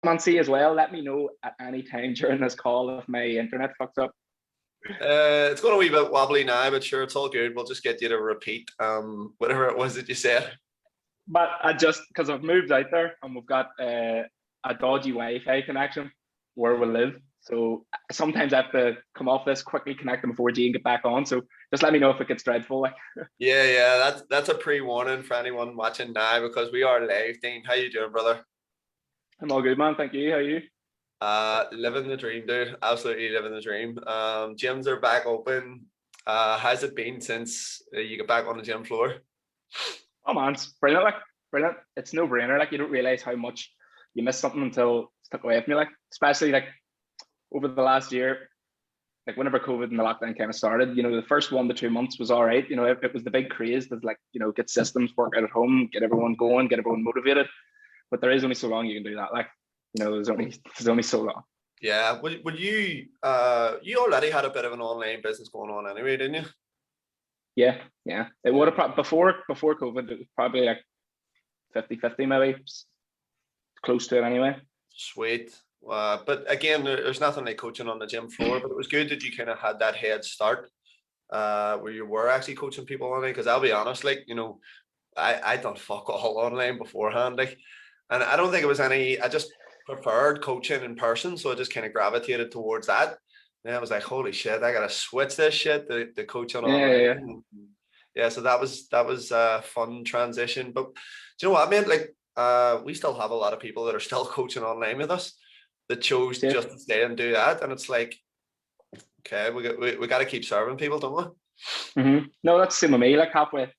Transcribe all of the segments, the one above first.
Man, see as well. Let me know at any time during this call if my internet fucks up. It's going a wee bit wobbly now, but sure, it's all good. We'll just get you to repeat whatever it was that you said. But I just because I've moved out there and we've got a dodgy Wi-Fi connection where we live. So sometimes I have to come off this, quickly connect them before G and get back on. So just let me know if it gets dreadful. Like. Yeah, that's a pre-warning for anyone watching now because we are live. Dean, how you doing, brother? I'm all good, man. Thank you. How are you? Living the dream, dude. Absolutely living the dream. Gyms are back open. How's it been since you got back on the gym floor? Oh man, it's brilliant. Like brilliant. It's no brainer. Like you don't realize how much you miss something until it's took away from you. Like especially like over the last year, like whenever COVID and the lockdown kind of started, you know, the first 1 to 2 months was all right. You know, it was the big craze to like, you know, get systems work out at home, get everyone going, get everyone motivated. But there is only so long you can do that. Like, you know, there's only so long. Yeah. Would you you already had a bit of an online business going on anyway, didn't you? Yeah. It would have before COVID, it was probably like 50-50 maybe, close to it anyway. Sweet. But again, there's nothing like coaching on the gym floor, but it was good that you kind of had that head start where you were actually coaching people online. Because I'll be honest, like, you know, I done fuck all online beforehand, like, and I don't think it was I just preferred coaching in person, so I just kind of gravitated towards that. And I was like, holy shit, I gotta switch this shit to coaching online. Yeah, so that was a fun transition. But do you know what, man? Like, we still have a lot of people that are still coaching online with us that chose just to stay and do that, and it's like, okay, we got to keep serving people, don't we? Mm-hmm. No, that's the same with me. Like halfway,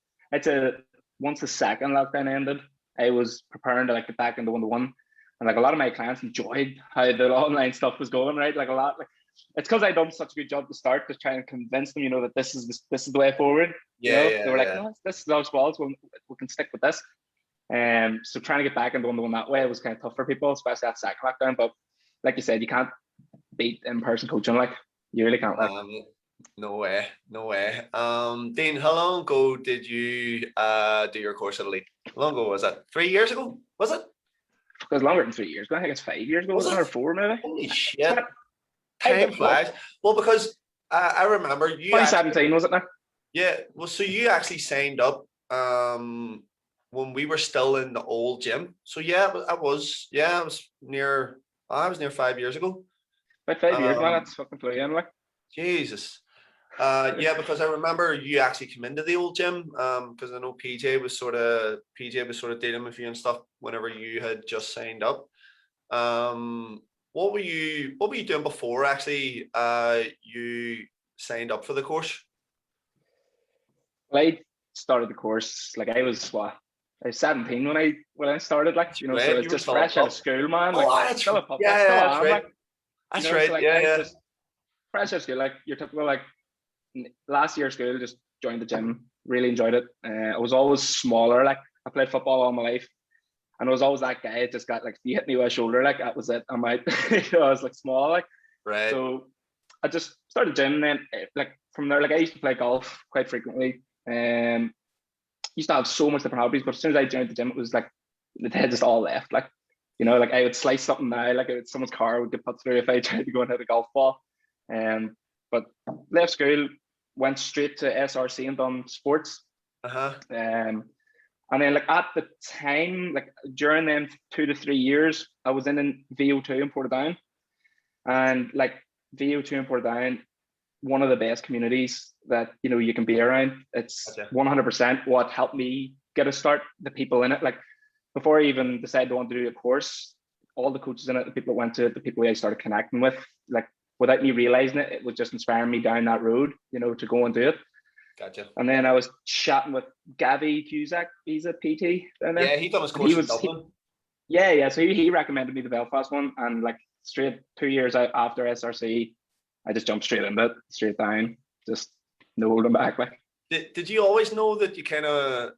once the second lockdown ended, I was preparing to like get back into one-to-one, and like a lot of my clients enjoyed how the online stuff was going, right? Like a lot, like it's because I done such a good job to start to try and convince them, you know, that this is the way forward. Yeah, you know? They were like, no, this is our squads. We can stick with this. So trying to get back into one-to-one that way was kind of tough for people, especially that second lockdown. But like you said, you can't beat in-person coaching. Like you really can't. Like. No way. Dean, how long ago did you do your course at Elite? How long ago was that? 3 years ago? Was it? It was longer than 3 years ago. I think it's 5 years ago. Was it? Or 4 maybe? Holy shit! Time flies. Well, because I remember you. 2017 was it now? Yeah. Well, so you actually signed up when we were still in the old gym. So yeah, I was near 5 years ago. About 5 years, man. That's fucking flying, like. Jesus. Yeah, because I remember you actually come into the old gym. Because I know PJ was sort of dealing with you and stuff whenever you had just signed up. What were you doing before actually you signed up for the course? Well, I started the course like I was 17 when I started, like, you know, so it's just fresh out of school, man. Like, that's right. That's right. That's right. So, like, yeah. Just fresh out of school, like your typical like last year of school, just joined the gym, really enjoyed it. I was always smaller, like I played football all my life, and I was always that guy that just got like, you hit me with a shoulder, like that was it. I'm out. You know, I was like small, like. Right. So I just started gym, and then like from there, like I used to play golf quite frequently. Used to have so much different hobbies, but as soon as I joined the gym, it was like the head just all left. Like, you know, like I would slice something now, like someone's car would get put through if I tried to go and hit a golf ball. But left school, went straight to SRC and done sports. And then like at the time, like during them 2 to 3 years, I was in VO2 in Portadown, and like VO2 in Portadown, one of the best communities that, you know, you can be around. It's 100% what helped me get a start. The people in it, like before I even decided I wanted to do a course, all the coaches in it, the people that went to it, the people I started connecting with, like without me realizing it, it was just inspiring me down that road, you know, to go and do it. Gotcha. And then I was chatting with Gabby Cusack, he's a PT. Yeah, he done his course in Dublin. So he recommended me the Belfast one, and like straight 2 years out after SRC, I just jumped straight into it, straight down, just no holding back. Like, did you always know that you kind of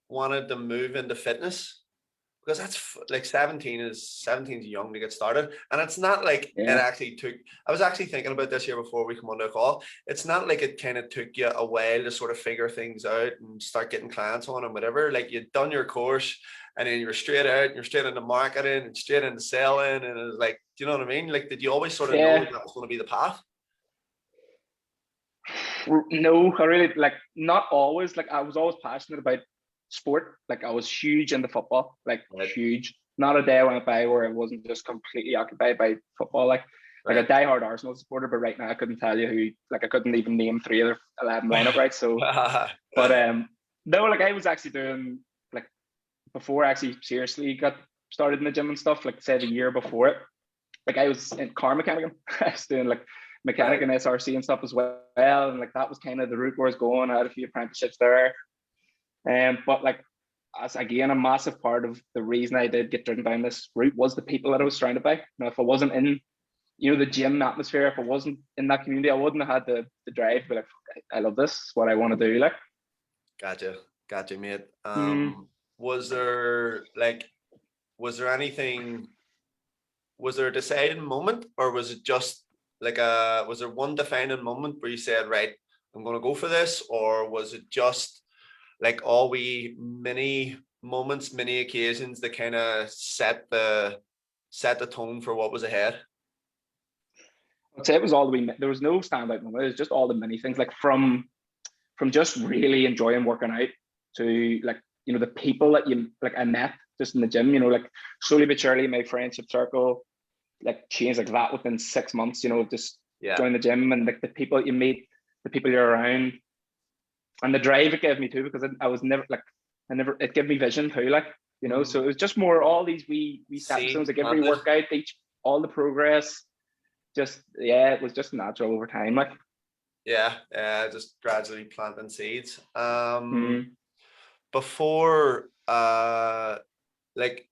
wanted to move into fitness? because that's like 17's young to get started. And it's not like it Yeah. actually took, I was actually thinking about this here before we come on the call. It's not like it kind of took you a while to sort of figure things out and start getting clients on and whatever. Like you'd done your course and then you were straight out and you're straight into marketing and straight into selling. And it was like, do you know what I mean? Like, did you always sort of know Yeah. that was going to be the path? No, I really like not always. Like I was always passionate about sport. Like I was huge into football, like Right. huge. Not a day went by where I wasn't just completely occupied by football. Like Right. a diehard Arsenal supporter, but right now I couldn't tell you who. Like I couldn't even name 3 of their 11 lineup, right? So, but no, like I was actually doing like before I actually seriously got started in the gym and stuff. Like say the year before it, like I was in car mechanic. I was doing like mechanic Right. and SRC and stuff as well. And like that was kind of the route where I was going. I had a few apprenticeships there. But like as again, a massive part of the reason I did get driven down this route was the people that I was surrounded by. You know, if I wasn't in, you know, the gym atmosphere, if I wasn't in that community, I wouldn't have had the drive to be like, I love this, it's what I want to do. Like Gotcha, mate. mm, Was there like, was there anything, was there a deciding moment, or was it just like was there one defining moment where you said, right, I'm going to go for this? Or was it just like all we many moments, many occasions that kind of set the tone for what was ahead? I'd say it was all the way, there was no standout moment. It was just all the many things, like from just really enjoying working out to like, you know, the people that you like I met just in the gym, you know, like slowly but surely my friendship circle like changed like that within 6 months, you know, just Yeah. join the gym and like the people you meet, the people you're around, and the drive it gave me too, because I was never like it gave me vision too, like, you know, so it was just more all these wee stepping stones, Seed like every planted. workout, each all the progress, just yeah, it was just natural over time, like. Yeah, just gradually planting seeds. Mm. Before like,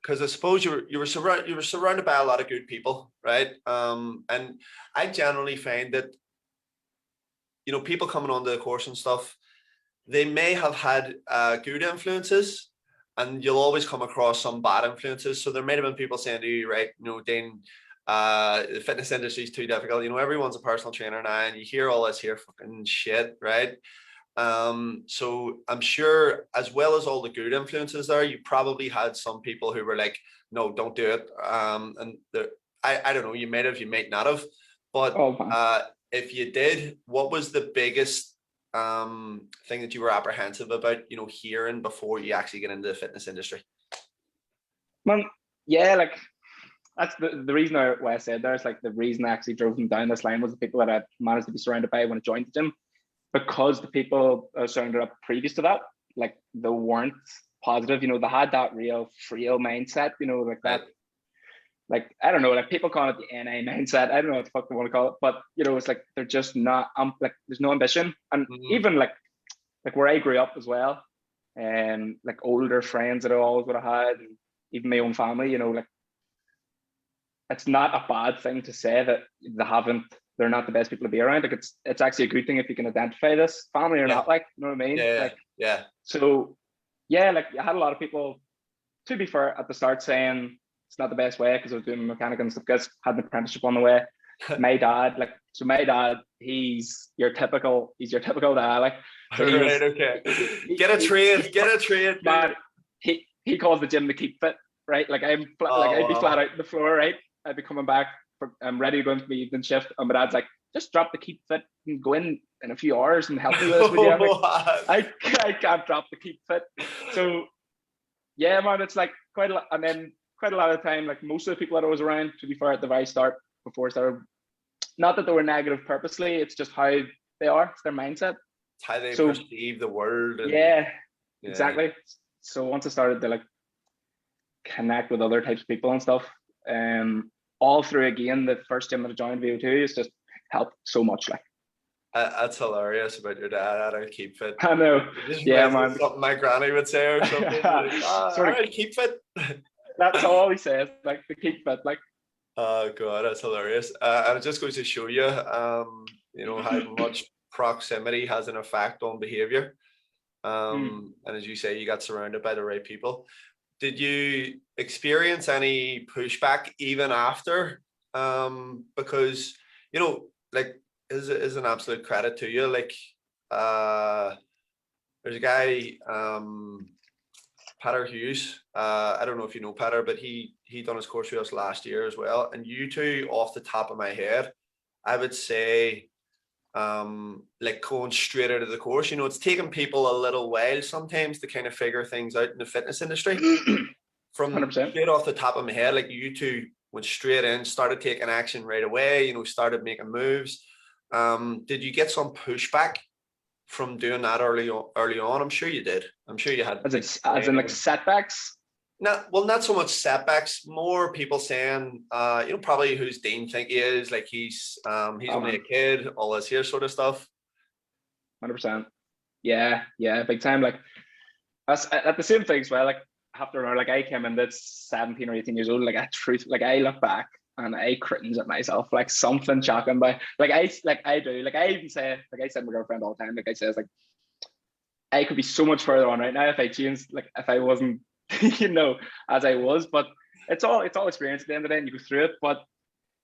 because I suppose you were surrounded by a lot of good people, right? And I generally find that, you know, people coming onto the course and stuff, they may have had good influences, and you'll always come across some bad influences. So there might have been people saying to you, right, you know, Dean, the fitness industry is too difficult. You know, everyone's a personal trainer now, and you hear all this here fucking shit, right? So I'm sure, as well as all the good influences there, you probably had some people who were like, no, don't do it. And I don't know, you might have, you might not have, but Oh man. if you did, what was the biggest thing that you were apprehensive about, you know, hearing before you actually get into the fitness industry? Man, yeah, like that's the reason why I said there is like the reason I actually drove them down this line was the people that I managed to be surrounded by when I joined the gym, because the people I was surrounded up previous to that, like they weren't positive, you know, they had that real frail mindset, you know, like Right. that, like I don't know, like people call it the NA mindset. I don't know what the fuck they want to call it, but you know, it's like they're just not like there's no ambition. And even like where I grew up as well, and like older friends that I always would have had, and even my own family, you know, like it's not a bad thing to say that they're not the best people to be around. Like it's actually a good thing if you can identify this family or Yeah, not, like, you know what I mean? yeah, Like, yeah. so yeah, like I had a lot of people, to be fair, at the start saying it's not the best way because I was doing mechanic and stuff, because had an apprenticeship on the way. My dad, he's your typical dad, like, so Right, okay. Get a trade, get a trade, man, dude. he calls the gym to keep fit, right? Like like Oh I'd be flat wow. out on the floor, right? I'd be coming back, I'm ready to go into my evening shift, and my dad's like, just drop the keep fit and go in a few hours and help me with this, would you? I'm like, I can't drop the keep fit. So yeah, man, it's like quite a lot, and then quite a lot of time, like most of the people that I was around, to be fair, at the very start, before I started, not that they were negative purposely, it's just how they are, it's their mindset. It's how they So perceive the world, and yeah, yeah. exactly. So once I started to like connect with other types of people and stuff, all through again the first gym that I joined, VO2, is just helped so much. Like That's hilarious about your dad. I don't keep fit. I know, It just yeah, reminds me of man. something my granny would say or something. Like, Sort all of, right, keep fit. that's all he says, like to keep fit, like. Oh god, that's hilarious. And it just goes to show you, you know, how much proximity has an effect on behavior. Mm. And as you say, you got surrounded by the right people. did you experience any pushback even after? Because, you know, like, is an absolute credit to you. Like, there's a guy, Patter Hughes. I don't know if you know Patter, but he done his course with us last year as well. And you two, off the top of my head, I would say, like going straight out of the course, you know, it's taken people a little while sometimes to kind of figure things out in the fitness industry. From 100%. straight off the top of my head, like you two went straight in, started taking action right away, you know, started making moves. Did you get some pushback from doing that early on? I'm sure you did. I'm sure you had. As in like setbacks? Not so much setbacks, more people saying, you know, probably who's Dean think he is, like he's only a kid, all this here sort of stuff. 100%. Yeah, big time. Like that's at the same thing as well. Like I have to remember, like I came in at 17 or 18 years old. Like I look back and I cringe at myself, like something shocking. But I even say, like I said to my girlfriend all the time, like I says, like I could be so much further on right now if I changed, like if I wasn't, you know, as I was. But it's all experience at the end of the day, and you go through it. But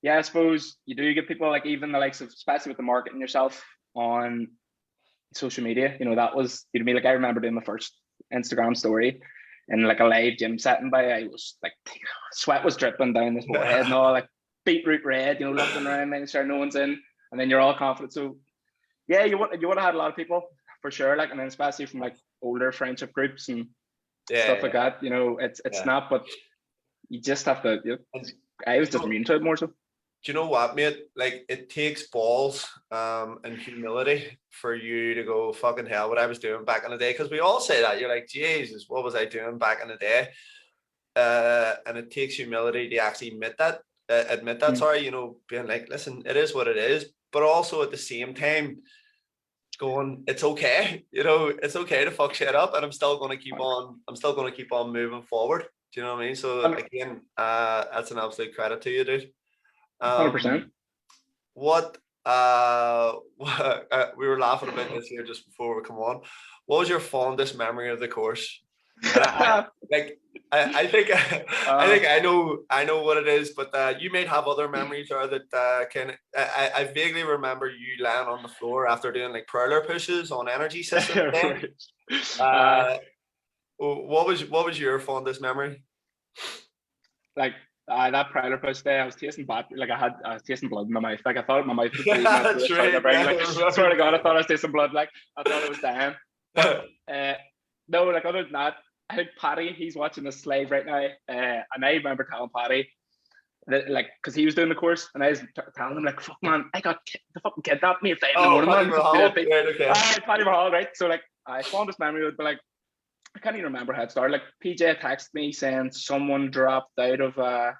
yeah, I suppose you do get people, like even the likes of, especially with the marketing yourself on social media, you know, that was, you know, me, like I remember doing my first Instagram story in like a live gym setting by, I was like, sweat was dripping down this forehead and all, like beetroot red, you know, looking around, making sure no one's in, and then you're all confident. So yeah, you would have had a lot of people for sure, like, and then especially from like older friendship groups and stuff like that, you know, it's not, but you just have to, you know, I was just immune to it more so. Do you know what, mate? Like, it takes balls and humility for you to go, fucking hell, what I was doing back in the day. Because we all say that. You're like, Jesus, what was I doing back in the day? And it takes humility to actually admit that, sorry, you know, being like, listen, it is what it is. But also at the same time, going, it's okay. You know, it's okay to fuck shit up, and I'm still going to keep on moving forward. Do you know what I mean? So again, that's an absolute credit to you, dude. 100%. What we were laughing about this here just before we come on. What was your fondest memory of the course? I think I know what it is, but you may have other memories or that can. I vaguely remember you lying on the floor after doing like prowler pushes on energy system. What was your fondest memory? Like that prowler push day, I was tasting bad. Like I was tasting blood in my mouth. Like I thought my mouth was bleeding. That's right. Like, swear to God, I thought I was tasting blood. Like I thought it was dying. But no, like other than that, I think Paddy, he's watching this live right now, and I remember telling Paddy that, like, because he was doing the course, and I was telling him like, "Fuck man, I got the fucking kidnapped me at 5 in the morning." Paddy Mahal. Right, okay. Paddy Mahal, right? So like, I fondest memory would be like, I can't even remember how it started. Like PJ texted me saying someone dropped out of a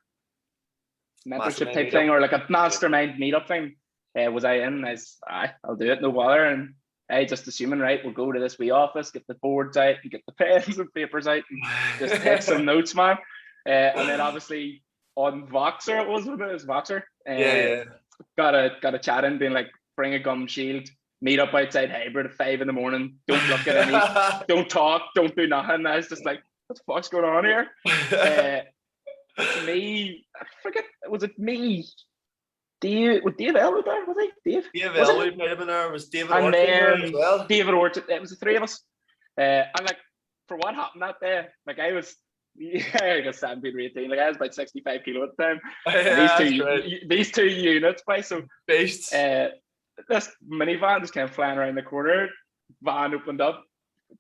mentorship type thing, or like a mastermind meetup thing. Was I in? I'll do it, no bother. And I just assuming, right, we'll go to this wee office, get the boards out, and get the pens and papers out, and just take some notes, man. And then obviously on Voxer, it was Voxer. Got a chat in, being like, bring a gum shield. Meet up outside Hybrid at 5 in the morning. Don't look at any, don't talk, don't do nothing. And I was just like, what the fuck's going on here? Me, I forget, was it me? Dave Elwood there? Was he? Dave Elwood might have been there. Was David and Orchard then there as well? David Orchard, it was the three of us. And like, for what happened that day, like I was, I guess 17 or 18, like I was about 65 kilo at the time. These two units, by so beasts. This minivan just came flying around the corner. Van opened up.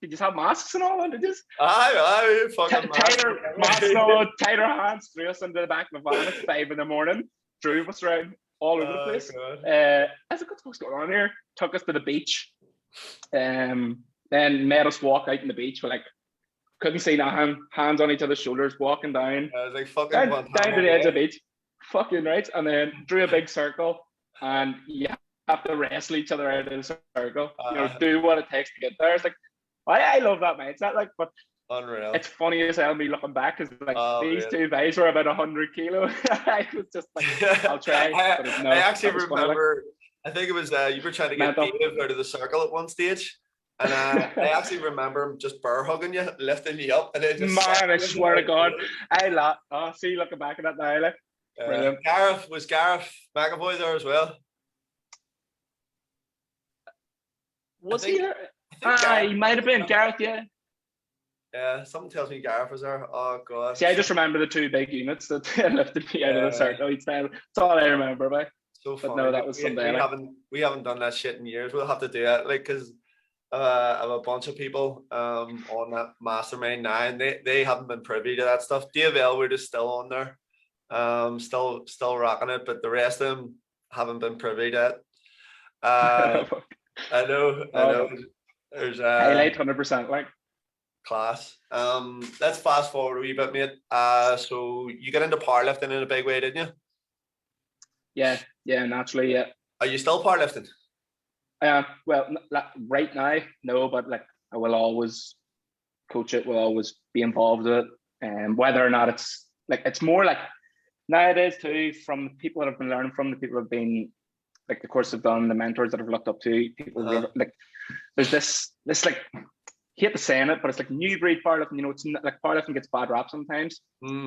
Did you have masks and all? Did you? Aye, fucking tighter hands, threw us into the back of the van at 5 in the morning, drove us around all over the place. I was like, what's going on here? Took us to the beach. Then made us walk out in the beach. We're like, couldn't see nothing, hands on each other's shoulders, walking down. I was like, fucking down to the edge of the beach. Fucking right. And then drew a big circle, and you have to wrestle each other out of the circle. You know, do what it takes to get there. It's like, I love that mindset. Like, but unreal. It's funny as hell me looking back, because like these two guys were about 100 kilo. I was just like, I'll try. I actually remember. I think it was you were trying to get Dave out of the circle at one stage. And I actually remember him just bear hugging you, lifting you up, and then just Man, I swear to God, see, looking back at that now, like, brilliant. Gareth McAvoy there as well? Was he there? Gareth, He might have been Gareth, yeah. Yeah, something tells me Gareth was there. Oh God. See, I just remember the two big units that lifted me out of the circle each time. That's all I remember, but funny. no, that was Sunday. We haven't done that shit in years. We'll have to do it, like, because I have a bunch of people on that mastermind now, and they haven't been privy to that stuff. Dave Elwood is still on there, still rocking it, but the rest of them haven't been privy to it. I know. There's highlight 100%, like. Class. Let's fast forward a wee bit, mate. So you got into powerlifting in a big way, didn't you? Yeah, naturally, yeah. Are you still powerlifting? Well, right now, no, but like I will always coach it, will always be involved with it, and whether or not it's more like nowadays too, from the people that I've been learning from, the people who've been like the course I've done, the mentors that I've looked up to, people like there's this like, hate to saying it, but it's like new breed powerlifting. You know, it's like powerlifting gets bad rap sometimes.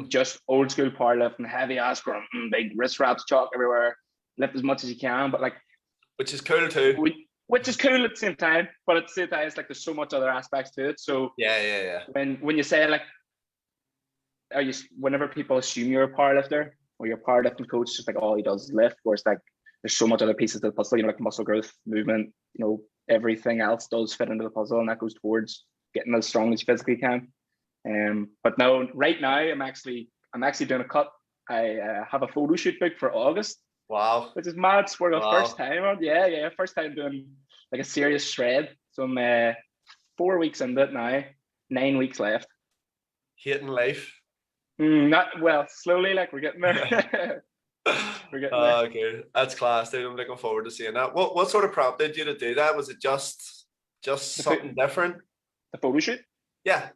Just old school powerlifting, heavy ass grunt, big wrist wraps, chalk everywhere, lift as much as you can, but like, which is cool too. Which is cool at the same time, but at the same time, it's like there's so much other aspects to it. So yeah. When you say like, whenever people assume you're a powerlifter or you're a powerlifting coach, just like all he does is lift, whereas like there's so much other pieces to the puzzle. You know, like muscle growth, movement. You know, everything else does fit into the puzzle, and that goes towards getting as strong as you physically can. But no, right now I'm actually doing a cut. I have a photo shoot booked for August. Wow, which is mad. For the first time, first time doing like a serious shred. So I'm 4 weeks into it now. 9 weeks left. Hating life. Not well, slowly. Like we're getting there. We're getting there. Okay, that's class, dude. I'm looking forward to seeing that. What sort of prompted you to do that? Was it just something different? The photo shoot? Yeah.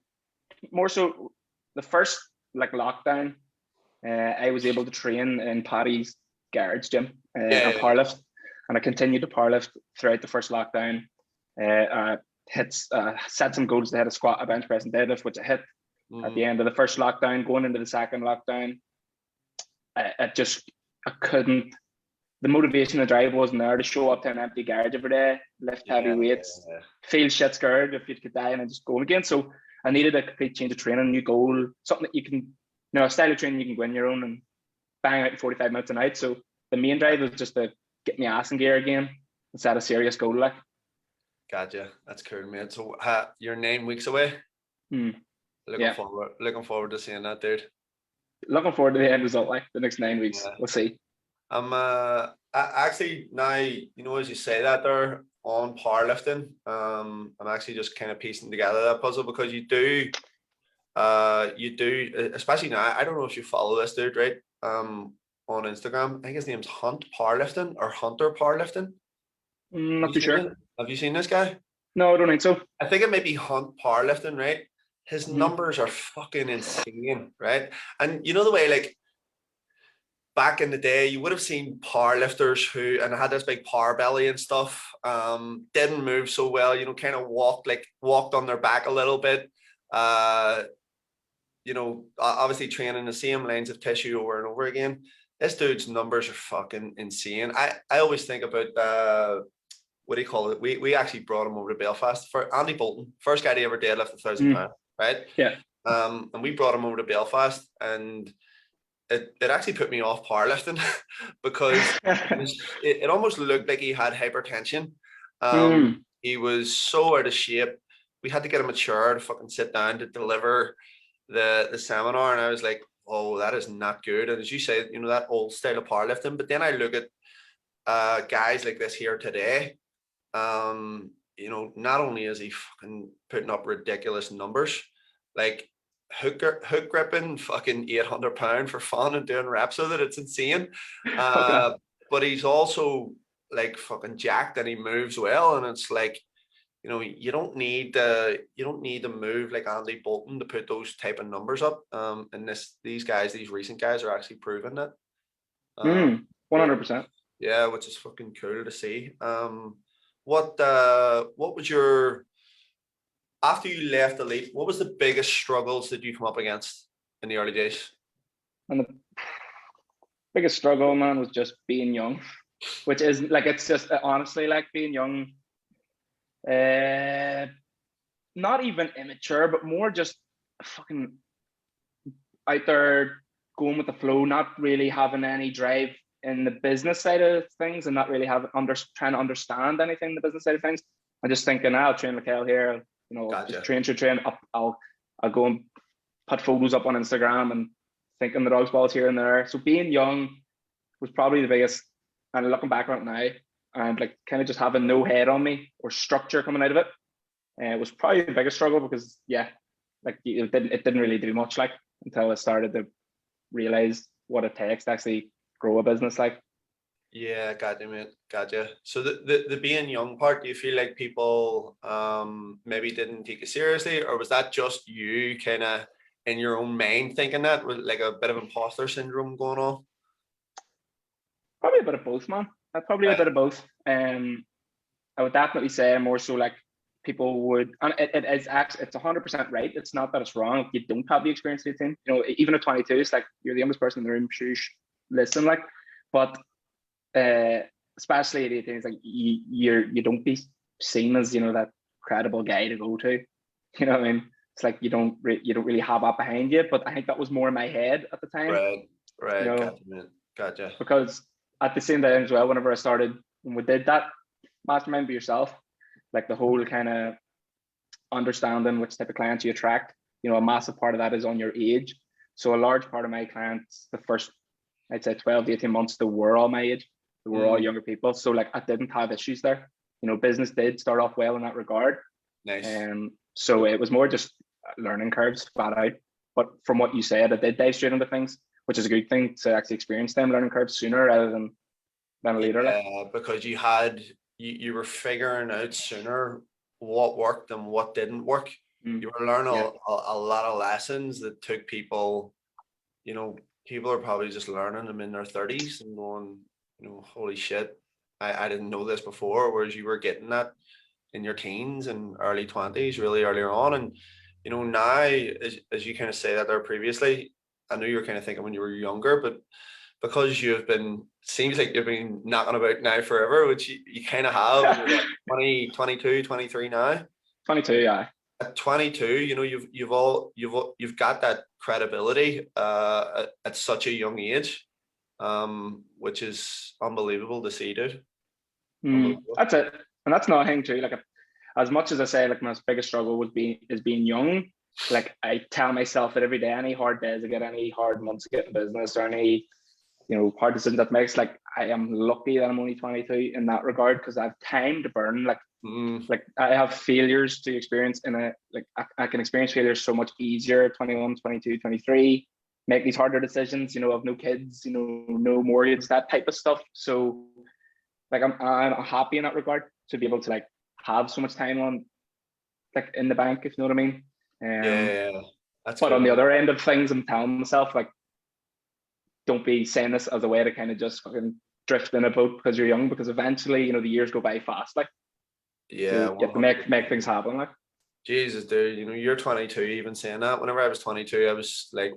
More so the first like lockdown, I was able to train in Paddy's garage gym and powerlift. And I continued to powerlift throughout the first lockdown. Set some goals to hit a squat, a bench press and deadlift, which I hit at the end of the first lockdown. Going into the second lockdown, I couldn't, the motivation, the drive wasn't there to show up to an empty garage every day, lift heavy weights, feel shit scared if you could die and just go again. So I needed a complete change of training, a new goal, something that you can, a style of training you can go in your own and bang out in 45 minutes a night. So the main drive was just to get my ass in gear again and set a serious goal. Like. Gotcha. That's cool, mate. So you're 9 weeks away. Looking forward to seeing that, dude. Looking forward to the end result, like the next 9 weeks. We'll see. I'm actually now, as you say that there on powerlifting, I'm actually just kind of piecing together that puzzle, because you do, especially now. I don't know if you follow this dude, right? On Instagram, I think his name's Hunt Powerlifting or Hunter Powerlifting. Not too sure. Have you seen this guy? No, I don't think so. I think it may be Hunt Powerlifting, right? His numbers are fucking insane, right? And you know the way, like, back in the day, you would have seen powerlifters who, and had this big power belly and stuff, didn't move so well, kind of walked on their back a little bit, obviously training the same lines of tissue over and over again. This dude's numbers are fucking insane. I always think about, what do you call it? We actually brought him over to Belfast for Andy Bolton, first guy to ever deadlift 1,000 pounds, right? Yeah. And we brought him over to Belfast, and it actually put me off powerlifting because it almost looked like he had hypertension. He was so out of shape. We had to get him a chair to fucking sit down to deliver the seminar, and I was like, oh, that is not good. And as you say, that old style of powerlifting. But then I look at guys like this here today. Not only is he fucking putting up ridiculous numbers, like hook gripping fucking 800 pound for fun and doing reps with it, it's insane. But he's also like fucking jacked, and he moves well, and it's like, you don't need to move like Andy Bolton to put those type of numbers up. And these recent guys are actually proving that. 100%. Yeah, which is fucking cool to see. What was your after you left Elite, what was the biggest struggles that you come up against in the early days? And the biggest struggle, man, was just being young, which is like, it's just honestly like being young, not even immature, but more just fucking out there going with the flow, not really having any drive in the business side of things, and not really trying to understand anything in the business side of things. I'm just thinking, I'll train Mikhail here, you know, Gotcha. just train up. I'll go and put photos up on Instagram and thinking the dog's balls here and there. So being young was probably the biggest. And looking back right now, and like kind of just having no head on me or structure coming out of it, it was probably the biggest struggle, because yeah, like it didn't really do much like until I started to realize what it takes to actually grow a business. Like, yeah, gotcha, mate. Gotcha. So the being young part, do you feel like people maybe didn't take it seriously, or was that just you kind of in your own mind thinking that, with like a bit of imposter syndrome going on? probably a bit of both, man. Probably a bit of both. I would definitely say more so like people would, and it is actually, it's 100% right. It's not that it's wrong. You don't have the experience of the team. You know, even at 22, it's like you're the youngest person in the room. Sure, listen, like, but especially at 18, it's like you don't be seen as, you know, that credible guy to go to. You know what I mean? It's like you don't really have that behind you. But I think that was more in my head at the time. Right. You know, Gotcha, man. Gotcha. Because at the same time as well, whenever I started, when we did that mastermind by yourself, like the whole kind of understanding which type of clients you attract, you know, a massive part of that is on your age. So a large part of my clients, the first, I'd say 12 to 18 months, they were all my age. They were all younger people. So like I didn't have issues there. You know, business did start off well in that regard. Nice. So it was more just learning curves flat out. But from what you said, I did dive straight into things, which is a good thing to actually experience them learning curves sooner rather than later. Yeah, because you were figuring out sooner what worked and what didn't work. You were learning a lot of lessons that took people, you know, people are probably just learning them in their 30s and going, you know, holy shit, I didn't know this before. Whereas you were getting that in your teens and early 20s, really earlier on. And, you know, now, as you kind of say that there previously, I know you were kind of thinking when you were younger, but because you've been, seems like you've been knocking about now forever, which you kind of have. You're 20, 22, 23 now. 22, yeah. At 22, you know, you've got that credibility at such a young age, which is unbelievable to see, dude. That's it, and that's not a thing too. Like, as much as I say, like my biggest struggle is being young. Like I tell myself that every day, any hard days I get, any hard months I get in business, or any, you know, hard decisions that makes, like I am lucky that I'm only 22 in that regard, because I have time to burn. Like I have failures to experience I can experience failures so much easier at 21, 22, 23, make these harder decisions, you know, have no kids, you know, no mortgage, that type of stuff. So like I'm happy in that regard to be able to like have so much time on, like, in the bank, if you know what I mean. That's but cool. on the other end of things, I'm telling myself, like, don't be saying this as a way to kind of just fucking drift in a boat because you're young, because eventually, you know, the years go by fast. Like, yeah, you have to make things happen. Like, Jesus, dude, you know, you're 22, even saying that. Whenever I was 22, I was like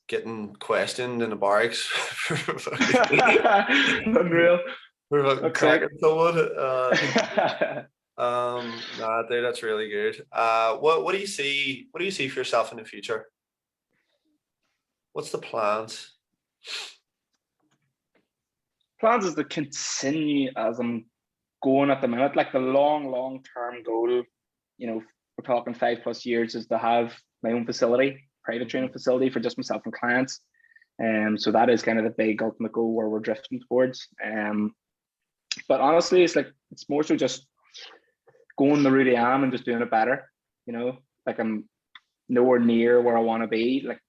getting questioned in the barracks. Unreal. We're cracking someone. Nah, dude, that's really good. What do you see? What do you see for yourself in the future? What's the plans? Plans is to continue as I'm going at the minute. Like the long term goal, you know, we're talking 5+ years, is to have my own facility, private training facility for just myself and clients. So that is kind of the big ultimate goal where we're drifting towards. But honestly, it's more so just going the route I am and just doing it better. You know, like I'm nowhere near where I want to be. Like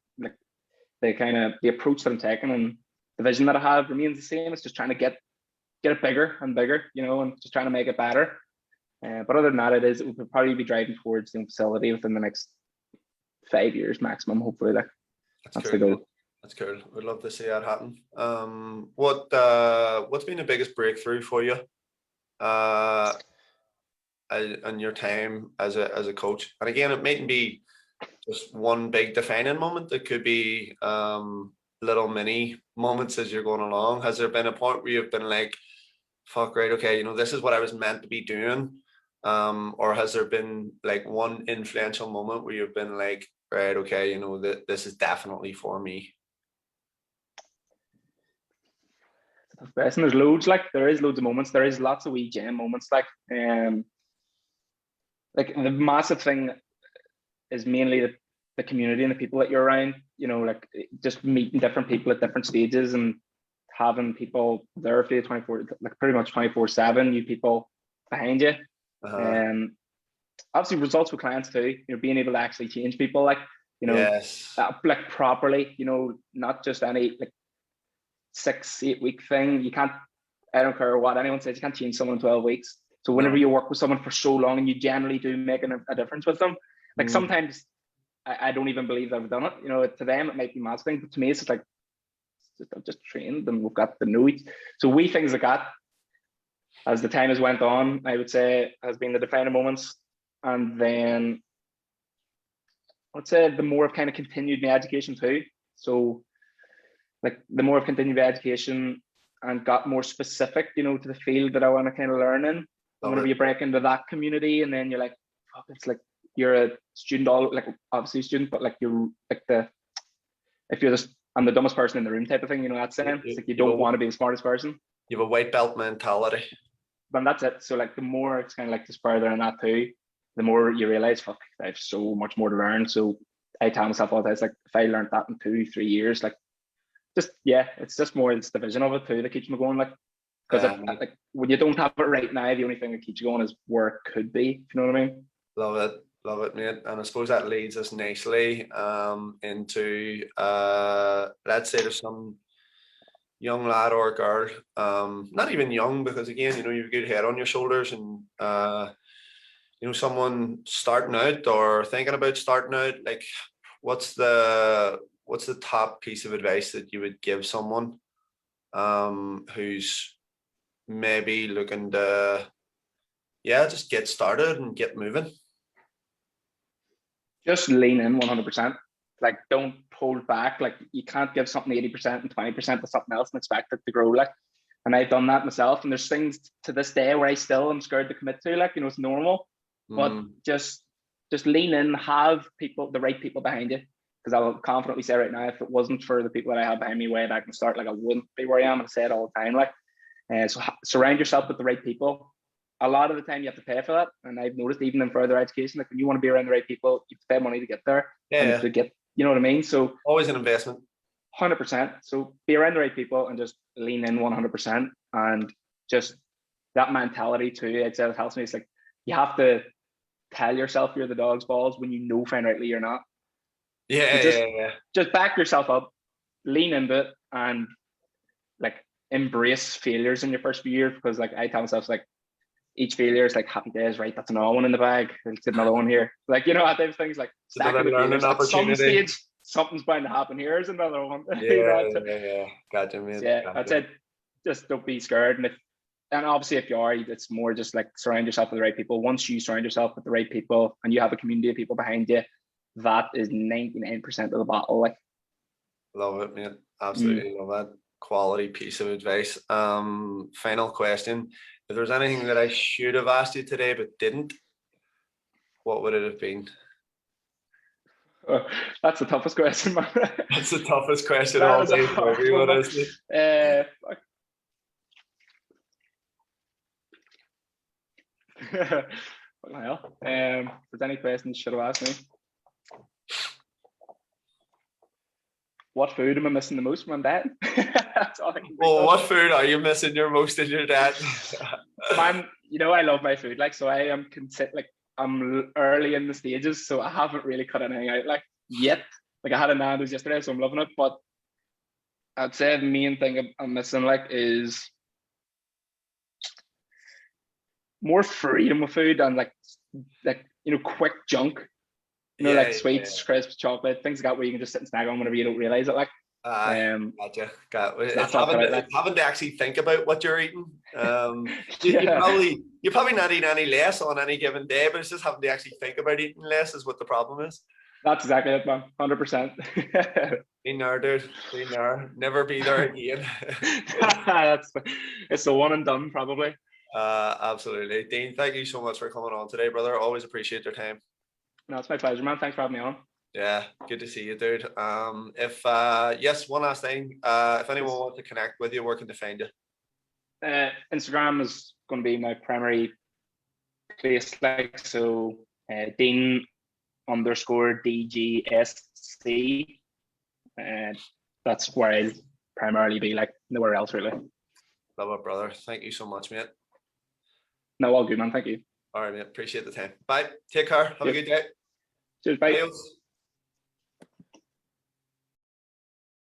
the approach that I'm taking and the vision that I have remains the same. It's just trying to get it bigger and bigger, you know, and just trying to make it better. But other than that, it would probably be driving towards the facility within the next 5 years maximum, hopefully. Like, that's cool. the goal. That's cool. We'd love to see that happen. What's been the biggest breakthrough for you? in your time as a coach? And again, it mightn't be just one big defining moment. It could be little mini moments as you're going along. Has there been a point where you've been like, fuck, right, okay, this is what I was meant to be doing? Or has there been like one influential moment where you've been like, right, okay, that this is definitely for me? Best, and there's loads, there is loads of moments. There is lots of wee gem moments, the massive thing is mainly the community and the people that you're around, just meeting different people at different stages and having people there for you 24, pretty much 24/7, new people behind you. Obviously results with clients too, being able to actually change people, yes, properly, not just any 6-8 week thing. You can't, I don't care what anyone says, you can't change someone in 12 weeks. So whenever you work with someone for so long and you generally do make a difference with them, sometimes I don't even believe I've done it. To them it might be mad thing, but to me it's just I've just trained and we've got the knowledge. So we things like that, as the time has went on, I would say has been the defining moments. And then I'd say the more I've kind of continued my education too. So the more I've continued my education and got more specific, to the field that I want to kind of learn in. Whenever you break into that community and then you're like, fuck, it's like you're a student, obviously a student, but you're if you're I'm the dumbest person in the room type of thing, that sense. It's you don't want to be the smartest person. You have a white belt mentality. But that's it. So the more it's kind of just further in that too, the more you realize, fuck, I have so much more to learn. So I tell myself all the time, if I learned that in 2-3 years, it's just more this division of it too that keeps me going. Because when you don't have it right now, the only thing that keeps you going is where it could be. If you know what I mean? Love it, mate. And I suppose that leads us nicely into let's say there's some young lad or girl, not even young, because again, you've a good head on your shoulders, and someone starting out or thinking about starting out, what's the top piece of advice that you would give someone who's maybe looking to just get started and get moving? Just lean in 100%. Don't hold back. You can't give something 80% and 20% to something else and expect it to grow. And I've done that myself. And there's things to this day where I still am scared to commit to. It's normal. But just lean in, have the right people behind you. Because I'll confidently say right now, if it wasn't for the people that I have behind me way back in the start, I wouldn't be where I am. And I say it all the time. So surround yourself with the right people. A lot of the time you have to pay for that, and I've noticed even in further education, when you want to be around the right people, you have to pay money to get there. To get, you know what I mean? So always an investment. 100%. So be around the right people and just lean in 100%, and just that mentality too. I'd say it helps me. It's you have to tell yourself you're the dog's balls when fine rightly you're not. Just back yourself up, lean into it, and embrace failures in your first few years, because I tell myself each failure is happy days, right? That's another one in the bag. There's another one here. That type of things. Stacking the failures. At some stage, something's bound to happen. Here's another one. Gotcha, man. I'd say just don't be scared. And obviously, if you are, it's more just surround yourself with the right people. Once you surround yourself with the right people and you have a community of people behind you, that is 99% of the battle. Love it, man. Absolutely love that. Quality piece of advice. Final question. If there's anything that I should have asked you today but didn't, what would it have been? That's the toughest question, man. That's the toughest question of all day for everyone, isn't it? Well, if there's any questions you should have asked me. What food am I missing the most from my diet? That's all I can think of. What food are you missing your most in your diet? Man, I love my food. So I am I'm early in the stages, so I haven't really cut anything out yet. I had a Nando's yesterday, so I'm loving it. But I'd say the main thing I'm missing is more freedom with food and quick junk. Sweets, crisps, chocolate, things like that where you can just sit and snack on whenever you don't realize it. Gotcha. That's all correct. Like, It's having to actually think about what you're eating. yeah, You probably not eat any less on any given day, but it's just having to actually think about eating less is what the problem is. that's exactly it, man. 100%. Been there, dude. Been there. Never be there again. It's the one and done, probably. Absolutely. Dean, thank you so much for coming on today, brother. Always appreciate your time. No, it's my pleasure, man. Thanks for having me on. Yeah, good to see you, dude. If yes, one last thing. If anyone wants to connect with you, where can they find you? Instagram is going to be my primary place, like, so Dean underscore DGSC. That's where I'll primarily be, like, nowhere else really. Love it, brother. Thank you so much, mate. No, all good, man. Thank you. All right, mate. Appreciate the time. Bye. Take care. Have a good day. Cheers. Bye. Adios.